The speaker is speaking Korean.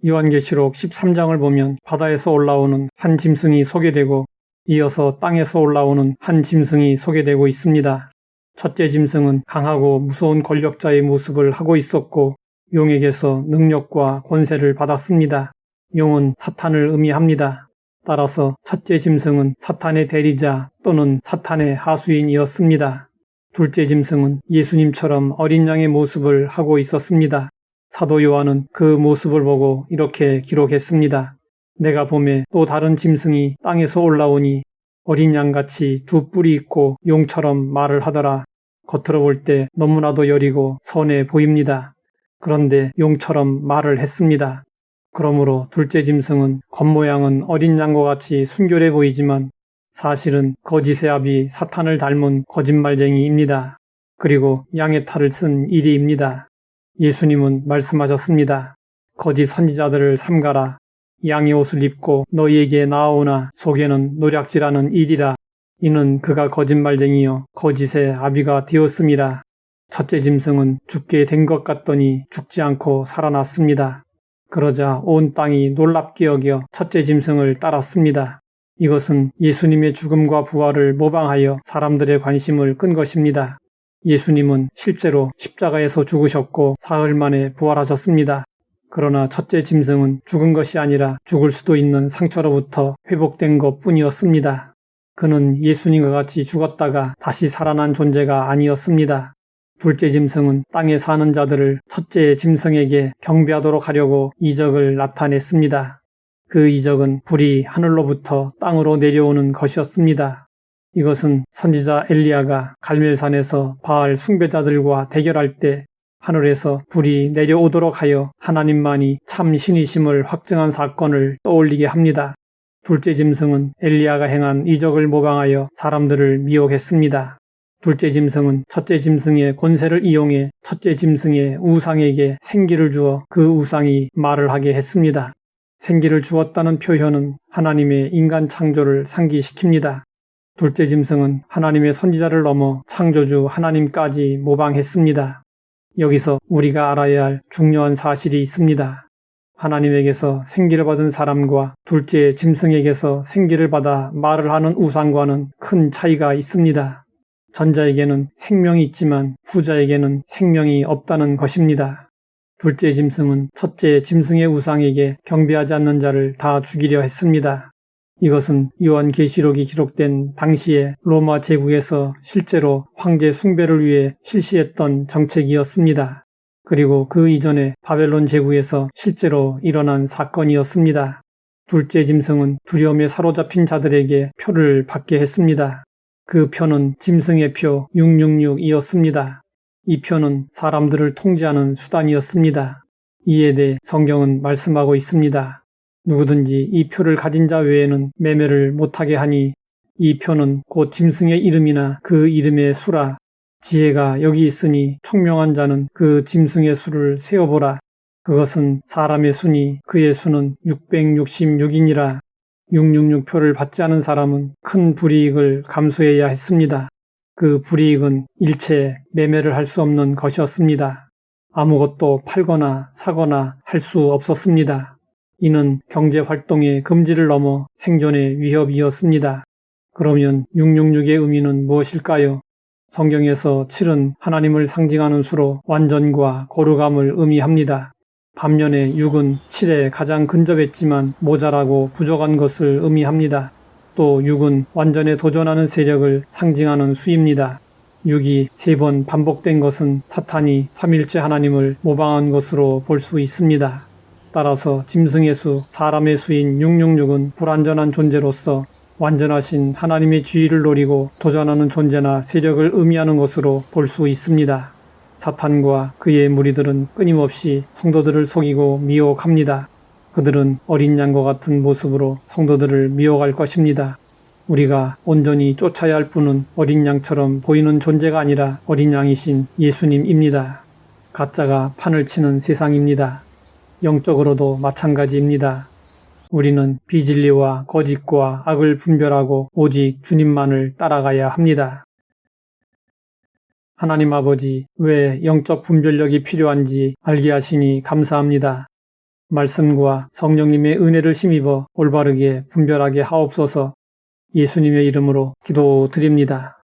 요한계시록 13장을 보면 바다에서 올라오는 한 짐승이 소개되고 이어서 땅에서 올라오는 한 짐승이 소개되고 있습니다. 첫째 짐승은 강하고 무서운 권력자의 모습을 하고 있었고 용에게서 능력과 권세를 받았습니다. 용은 사탄을 의미합니다. 따라서 첫째 짐승은 사탄의 대리자 또는 사탄의 하수인이었습니다. 둘째 짐승은 예수님처럼 어린 양의 모습을 하고 있었습니다. 사도 요한은 그 모습을 보고 이렇게 기록했습니다. 내가 보매 또 다른 짐승이 땅에서 올라오니 어린 양같이 두 뿔이 있고 용처럼 말을 하더라. 겉으로 볼 때 너무나도 여리고 선해 보입니다. 그런데 용처럼 말을 했습니다. 그러므로 둘째 짐승은 겉모양은 어린 양과 같이 순결해 보이지만 사실은 거짓의 아비 사탄을 닮은 거짓말쟁이입니다. 그리고 양의 탈을 쓴 이리입니다. 예수님은 말씀하셨습니다. 거짓 선지자들을 삼가라. 양의 옷을 입고 너희에게 나아오나 속에는 노략질하는 이리라. 이는 그가 거짓말쟁이요 거짓의 아비가 되었음이라. 첫째 짐승은 죽게 된 것 같더니 죽지 않고 살아났습니다. 그러자 온 땅이 놀랍게 여겨 첫째 짐승을 따랐습니다. 이것은 예수님의 죽음과 부활을 모방하여 사람들의 관심을 끈 것입니다. 예수님은 실제로 십자가에서 죽으셨고 사흘 만에 부활하셨습니다. 그러나 첫째 짐승은 죽은 것이 아니라 죽을 수도 있는 상처로부터 회복된 것뿐이었습니다. 그는 예수님과 같이 죽었다가 다시 살아난 존재가 아니었습니다. 둘째 짐승은 땅에 사는 자들을 첫째 짐승에게 경배하도록 하려고 이적을 나타냈습니다. 그 이적은 불이 하늘로부터 땅으로 내려오는 것이었습니다. 이것은 선지자 엘리야가 갈멜산에서 바알 숭배자들과 대결할 때 하늘에서 불이 내려오도록 하여 하나님만이 참 신이심을 확증한 사건을 떠올리게 합니다. 둘째 짐승은 엘리야가 행한 이적을 모방하여 사람들을 미혹했습니다. 둘째 짐승은 첫째 짐승의 권세를 이용해 첫째 짐승의 우상에게 생기를 주어 그 우상이 말을 하게 했습니다. 생기를 주었다는 표현은 하나님의 인간 창조를 상기시킵니다. 둘째 짐승은 하나님의 선지자를 넘어 창조주 하나님까지 모방했습니다. 여기서 우리가 알아야 할 중요한 사실이 있습니다. 하나님에게서 생기를 받은 사람과 둘째 짐승에게서 생기를 받아 말을 하는 우상과는 큰 차이가 있습니다. 전자에게는 생명이 있지만 후자에게는 생명이 없다는 것입니다. 둘째 짐승은 첫째 짐승의 우상에게 경배하지 않는 자를 다 죽이려 했습니다. 이것은 요한계시록이 기록된 당시에 로마 제국에서 실제로 황제 숭배를 위해 실시했던 정책이었습니다. 그리고 그 이전에 바벨론 제국에서 실제로 일어난 사건이었습니다. 둘째 짐승은 두려움에 사로잡힌 자들에게 표를 받게 했습니다. 그 표는 짐승의 표 666이었습니다. 이 표는 사람들을 통제하는 수단이었습니다. 이에 대해 성경은 말씀하고 있습니다. 누구든지 이 표를 가진 자 외에는 매매를 못하게 하니 이 표는 곧 짐승의 이름이나 그 이름의 수라. 지혜가 여기 있으니 총명한 자는 그 짐승의 수를 세어보라. 그것은 사람의 수니 그의 수는 666이니라. 666표를 받지 않은 사람은 큰 불이익을 감수해야 했습니다. 그 불이익은 일체 매매를 할 수 없는 것이었습니다. 아무것도 팔거나 사거나 할 수 없었습니다. 이는 경제활동의 금지를 넘어 생존의 위협이었습니다. 그러면 666의 의미는 무엇일까요? 성경에서 7은 하나님을 상징하는 수로 완전과 거룩함을 의미합니다. 반면에 6은 7에 가장 근접했지만 모자라고 부족한 것을 의미합니다. 또 6은 완전에 도전하는 세력을 상징하는 수입니다. 6이 3번 반복된 것은 사탄이 삼일째 하나님을 모방한 것으로 볼 수 있습니다. 따라서 짐승의 수, 사람의 수인 666은 불완전한 존재로서 완전하신 하나님의 지위를 노리고 도전하는 존재나 세력을 의미하는 것으로 볼 수 있습니다. 사탄과 그의 무리들은 끊임없이 성도들을 속이고 미혹합니다. 그들은 어린 양과 같은 모습으로 성도들을 미혹할 것입니다. 우리가 온전히 쫓아야 할 분은 어린 양처럼 보이는 존재가 아니라 어린 양이신 예수님입니다. 가짜가 판을 치는 세상입니다. 영적으로도 마찬가지입니다. 우리는 비진리와 거짓과 악을 분별하고 오직 주님만을 따라가야 합니다. 하나님 아버지, 왜 영적 분별력이 필요한지 알게 하시니 감사합니다. 말씀과 성령님의 은혜를 힘입어 올바르게 분별하게 하옵소서. 예수님의 이름으로 기도드립니다.